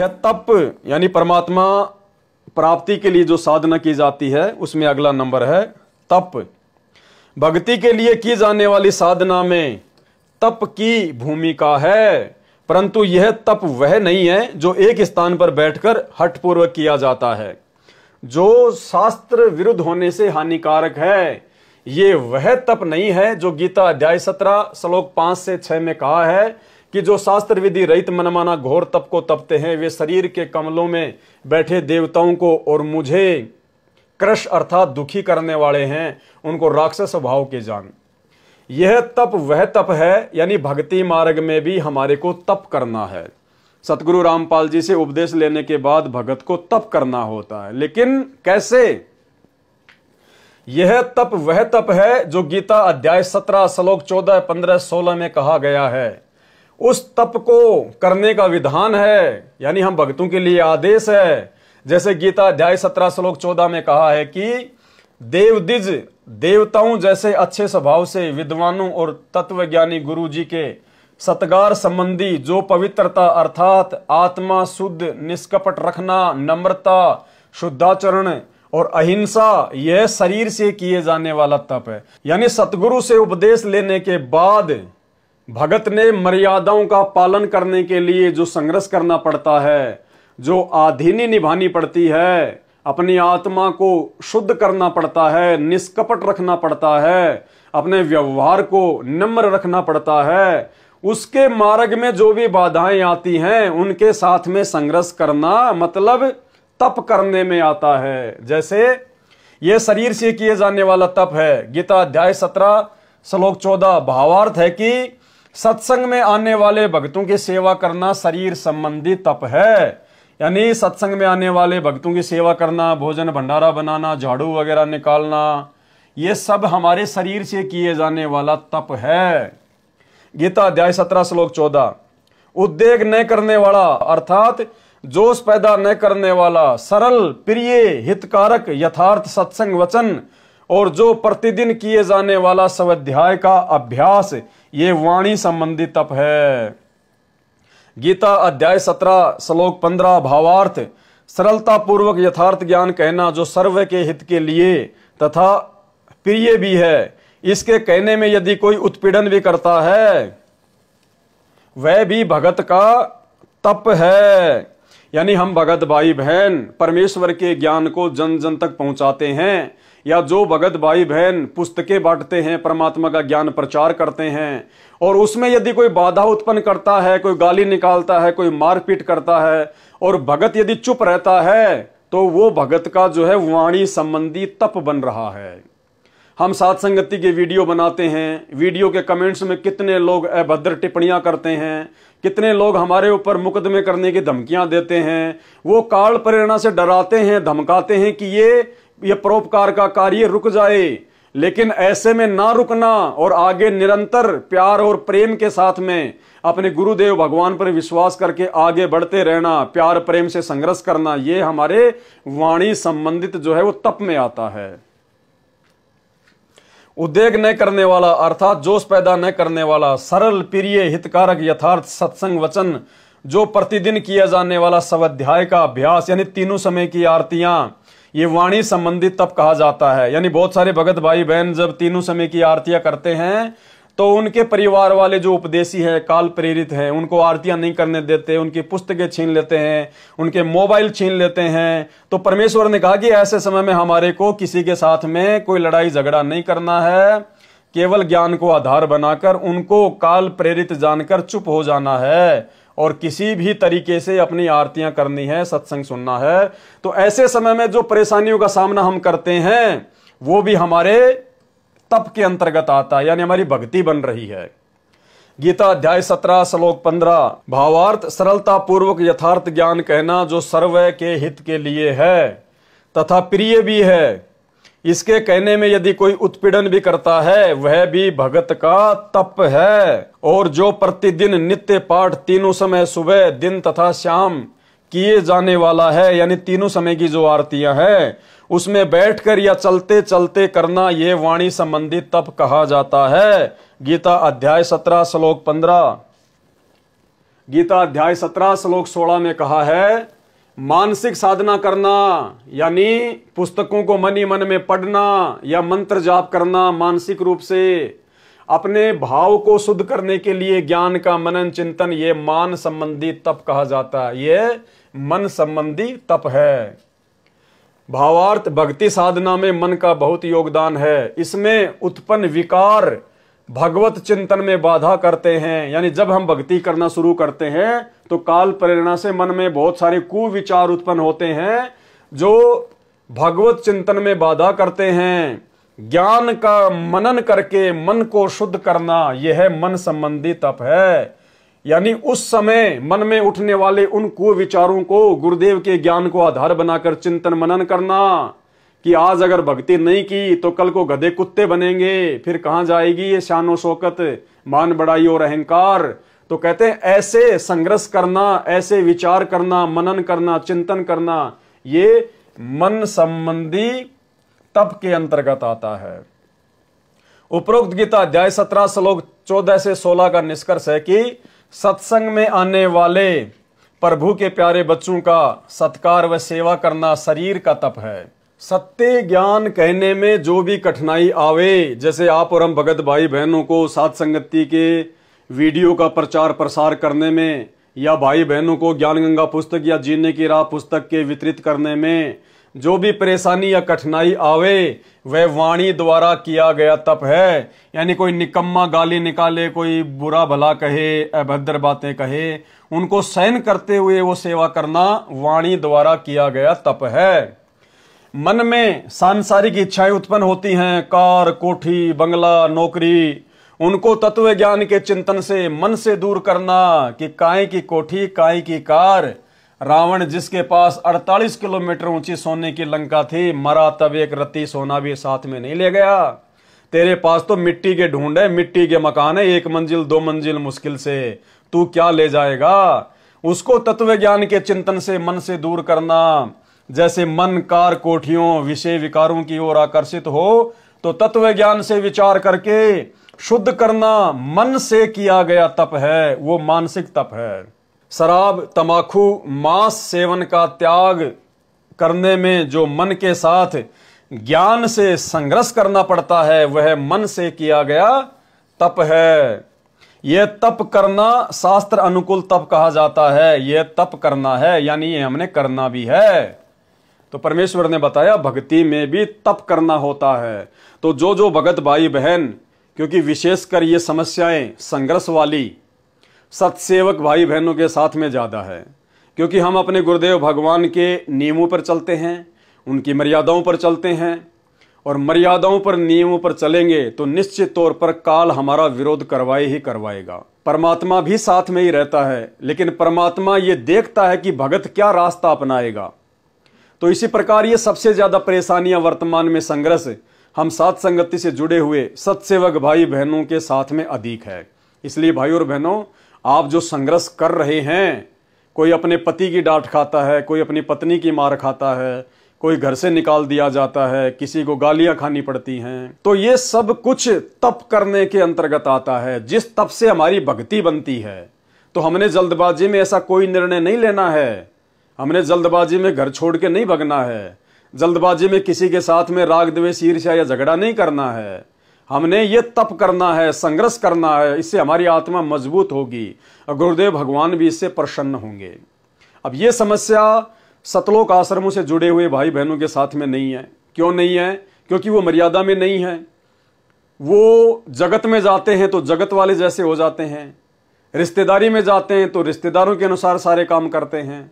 यह तप यानी परमात्मा प्राप्ति के लिए जो साधना की जाती है उसमें अगला नंबर है तप। भक्ति के लिए की जाने वाली साधना में तप की भूमिका है, परंतु यह तप वह नहीं है जो एक स्थान पर बैठकर हठपूर्वक किया जाता है, जो शास्त्र विरुद्ध होने से हानिकारक है। ये वह तप नहीं है जो गीता अध्याय 17 श्लोक 5 से 6 में कहा है कि जो शास्त्र विधि रहित मनमाना घोर तप को तपते हैं वे शरीर के कमलों में बैठे देवताओं को और मुझे क्रश अर्थात दुखी करने वाले हैं उनको राक्षस भाव के जान। यह तप वह तप है, यानी भक्ति मार्ग में भी हमारे को तप करना है। सतगुरु रामपाल जी से उपदेश लेने के बाद भगत को तप करना होता है, लेकिन कैसे? यह तप वह तप है जो गीता अध्याय 17 श्लोक 14, 15, 16 में कहा गया है। उस तप को करने का विधान है, यानी हम भक्तों के लिए आदेश है। जैसे गीता अध्याय 17 श्लोक 14 में कहा है कि देवदिज देवताओं जैसे अच्छे स्वभाव से विद्वानों और तत्वज्ञानी गुरु जी के सत्कार संबंधी जो पवित्रता अर्थात आत्मा शुद्ध, निष्कपट रखना, नम्रता, शुद्धाचरण और अहिंसा, यह शरीर से किए जाने वाला तप है। यानी सतगुरु से उपदेश लेने के बाद भगत ने मर्यादाओं का पालन करने के लिए जो संघर्ष करना पड़ता है, जो आधीनी निभानी पड़ती है, अपनी आत्मा को शुद्ध करना पड़ता है, निष्कपट रखना पड़ता है, अपने व्यवहार को नम्र रखना पड़ता है, उसके मार्ग में जो भी बाधाएं आती हैं उनके साथ में संघर्ष करना मतलब तप करने में आता है। जैसे यह शरीर से किए जाने वाला तप है। गीता अध्याय 17 श्लोक 14 भावार्थ है कि सत्संग में आने वाले भक्तों की सेवा करना शरीर संबंधी तप है। यानी सत्संग में आने वाले भक्तों की सेवा करना, भोजन भंडारा बनाना, झाड़ू वगैरह निकालना, ये सब हमारे शरीर से किए जाने वाला तप है। गीता अध्याय 17 श्लोक 14 उद्वेग न करने वाला अर्थात जोश पैदा न करने वाला, सरल, प्रिय, हितकारक, यथार्थ सत्संग वचन और जो प्रतिदिन किए जाने वाला स्वाध्याय का अभ्यास, ये वाणी संबंधी तप है। गीता अध्याय 17 श्लोक 15 भावार्थ सरलता पूर्वक यथार्थ ज्ञान कहना जो सर्व के हित के लिए तथा प्रिय भी है। इसके कहने में यदि कोई उत्पीड़न भी करता है वह भी भगत का तप है। यानी हम भगत भाई बहन परमेश्वर के ज्ञान को जन जन तक पहुंचाते हैं, या जो भगत भाई बहन पुस्तकें बांटते हैं, परमात्मा का ज्ञान प्रचार करते हैं, और उसमें यदि कोई बाधा उत्पन्न करता है, कोई गाली निकालता है, कोई मारपीट करता है और भगत यदि चुप रहता है तो वो भगत का जो है वाणी संबंधी तप बन रहा है। हम साथ संगति के वीडियो बनाते हैं, वीडियो के कमेंट्स में कितने लोग अभद्र टिप्पणियां करते हैं, कितने लोग हमारे ऊपर मुकदमे करने की धमकियां देते हैं, वो काल प्रेरणा से डराते हैं, धमकाते हैं कि ये परोपकार का कार्य रुक जाए। लेकिन ऐसे में ना रुकना और आगे निरंतर प्यार और प्रेम के साथ में अपने गुरुदेव भगवान पर विश्वास करके आगे बढ़ते रहना, प्यार प्रेम से संघर्ष करना, ये हमारे वाणी संबंधित जो है वो तप में आता है। उद्वेग न करने वाला अर्थात जोश पैदा न करने वाला, सरल, प्रिय, हितकारक, यथार्थ सत्संग वचन जो प्रतिदिन किया जाने वाला स्वाध्याय का अभ्यास, यानी तीनों समय की आरतियां, ये वाणी संबंधित तप कहा जाता है। यानी बहुत सारे भगत भाई बहन जब तीनों समय की आरतियां करते हैं तो उनके परिवार वाले जो उपदेशी हैं, काल प्रेरित हैं, उनको आरतियां नहीं करने देते, उनकी पुस्तकें छीन लेते हैं, उनके मोबाइल छीन लेते हैं। तो परमेश्वर ने कहा कि ऐसे समय में हमारे को किसी के साथ में कोई लड़ाई झगड़ा नहीं करना है, केवल ज्ञान को आधार बनाकर उनको काल प्रेरित जानकर चुप हो जाना है और किसी भी तरीके से अपनी आरतियां करनी है, सत्संग सुनना है। तो ऐसे समय में जो परेशानियों का सामना हम करते हैं वो भी हमारे तप के अंतर्गत आता है, यानी हमारी भक्ति बन रही है। गीता अध्याय 17 श्लोक 15 भावार्थ सरलता पूर्वक यथार्थ ज्ञान कहना जो सर्व के हित के लिए है तथा प्रिय भी है। इसके कहने में यदि कोई उत्पीड़न भी करता है वह भी भगत का तप है। और जो प्रतिदिन नित्य पाठ तीनों समय सुबह, दिन तथा शाम किए जाने वाला है, यानी तीनों समय की जो आरतियां हैं उसमें बैठकर या चलते चलते करना, ये वाणी संबंधी तप कहा जाता है। गीता अध्याय 17 श्लोक 15। गीता अध्याय 17 श्लोक 16 में कहा है, मानसिक साधना करना यानी पुस्तकों को मन ही मन में पढ़ना या मंत्र जाप करना, मानसिक रूप से अपने भाव को शुद्ध करने के लिए ज्ञान का मनन चिंतन, ये मान संबंधी तप कहा जाता है। ये मन संबंधी तप है। भावार्थ, भक्ति साधना में मन का बहुत योगदान है। इसमें उत्पन्न विकार भगवत चिंतन में बाधा करते हैं। यानी जब हम भक्ति करना शुरू करते हैं तो काल प्रेरणा से मन में बहुत सारे कुविचार उत्पन्न होते हैं जो भगवत चिंतन में बाधा करते हैं। ज्ञान का मनन करके मन को शुद्ध करना, यह मन संबंधी तप है। यानी उस समय मन में उठने वाले उन कुविचारों को गुरुदेव के ज्ञान को आधार बनाकर चिंतन मनन करना कि आज अगर भक्ति नहीं की तो कल को गधे कुत्ते बनेंगे, फिर कहां जाएगी ये शानो शौकत, मान बड़ाई और अहंकार। तो कहते हैं ऐसे संघर्ष करना, ऐसे विचार करना, मनन करना, चिंतन करना, ये मन संबंधी तप के अंतर्गत आता है। उपरोक्त गीता अध्याय 17 श्लोक 14 से 16 का निष्कर्ष है कि सत्संग में आने वाले प्रभु के प्यारे बच्चों का सत्कार व सेवा करना शरीर का तप है। सत्य ज्ञान कहने में जो भी कठिनाई आवे, जैसे आप और हम भगत भाई बहनों को साथ संगति के वीडियो का प्रचार प्रसार करने में, या भाई बहनों को ज्ञान गंगा पुस्तक या जीने की राह पुस्तक के वितरित करने में जो भी परेशानी या कठिनाई आवे, वह वाणी द्वारा किया गया तप है। यानी कोई निकम्मा गाली निकाले, कोई बुरा भला कहे, अभद्र बातें कहे, उनको सहन करते हुए वो सेवा करना वाणी द्वारा किया गया तप है। मन में सांसारिक इच्छाएं उत्पन्न होती हैं, कार, कोठी, बंगला, नौकरी, उनको तत्व ज्ञान के चिंतन से मन से दूर करना कि काय की कोठी, काय की कार। रावण जिसके पास 48 किलोमीटर ऊंची सोने की लंका थी, मरा तब एक रत्ती सोना भी साथ में नहीं ले गया। तेरे पास तो मिट्टी के ढूंढ है, मिट्टी के मकान है, 1 मंजिल 2 मंजिल मुश्किल से, तू क्या ले जाएगा। उसको तत्व ज्ञान के चिंतन से मन से दूर करना। जैसे मन कार कोठियों विषय विकारों की ओर आकर्षित हो तो तत्व ज्ञान से विचार करके शुद्ध करना मन से किया गया तप है, वो मानसिक तप है। शराब, तमाकू, मांस सेवन का त्याग करने में जो मन के साथ ज्ञान से संघर्ष करना पड़ता है, वह मन से किया गया तप है। यह तप करना शास्त्र अनुकूल तप कहा जाता है। यह तप करना है यानी ये हमने करना भी है। तो परमेश्वर ने बताया भक्ति में भी तप करना होता है। तो जो भगत भाई बहन, क्योंकि विशेषकर ये समस्याएं संघर्ष वाली सत्सेवक भाई बहनों के साथ में ज्यादा है, क्योंकि हम अपने गुरुदेव भगवान के नियमों पर चलते हैं, उनकी मर्यादाओं पर चलते हैं, और मर्यादाओं पर नियमों पर चलेंगे तो निश्चित तौर पर काल हमारा विरोध करवाए ही करवाएगा। परमात्मा भी साथ में ही रहता है, लेकिन परमात्मा ये देखता है कि भगत क्या रास्ता अपनाएगा। तो इसी प्रकार ये सबसे ज्यादा परेशानियां वर्तमान में संघर्ष हम साथ संगति से जुड़े हुए सत्सेवक भाई बहनों के साथ में अधिक है। इसलिए भाई और बहनों, आप जो संघर्ष कर रहे हैं, कोई अपने पति की डांट खाता है, कोई अपनी पत्नी की मार खाता है, कोई घर से निकाल दिया जाता है, किसी को गालियां खानी पड़ती हैं, तो ये सब कुछ तप करने के अंतर्गत आता है। जिस तप से हमारी भक्ति बनती है, तो हमने जल्दबाजी में ऐसा कोई निर्णय नहीं लेना है। हमने जल्दबाजी में घर छोड़ के नहीं भगना है, जल्दबाजी में किसी के साथ में राग द्वेष ईर्ष्या या झगड़ा नहीं करना है। हमने ये तप करना है, संघर्ष करना है, इससे हमारी आत्मा मजबूत होगी और गुरुदेव भगवान भी इससे प्रसन्न होंगे। अब ये समस्या सतलोक आश्रमों से जुड़े हुए भाई बहनों के साथ में नहीं है। क्यों नहीं है? क्योंकि वो मर्यादा में नहीं है। वो जगत में जाते हैं तो जगत वाले जैसे हो जाते हैं, रिश्तेदारी में जाते हैं तो रिश्तेदारों के अनुसार सारे काम करते हैं,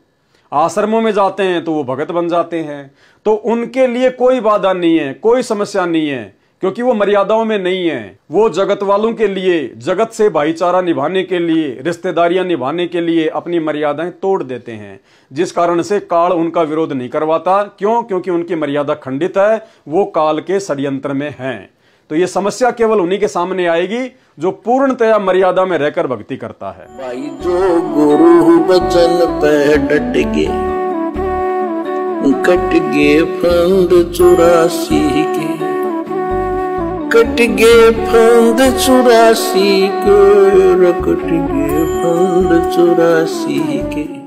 आश्रमों में जाते हैं तो वो भगत बन जाते हैं। तो उनके लिए कोई बाधा नहीं है, कोई समस्या नहीं है, क्योंकि वो मर्यादाओं में नहीं है। वो जगत वालों के लिए, जगत से भाईचारा निभाने के लिए, रिश्तेदारियां निभाने के लिए अपनी मर्यादाएं तोड़ देते हैं, जिस कारण से काल उनका विरोध नहीं करवाता। क्यों? क्योंकि उनकी मर्यादा खंडित है, वो काल के षड्यंत्र में हैं। तो ये समस्या केवल उन्हीं के सामने आएगी जो पूर्णतया मर्यादा में रहकर भक्ति करता है। भाई जो गुरु बचन पे डट के कट गे फंद 84 के, कट गए फंद 84 के, कट गए फंद 84 के।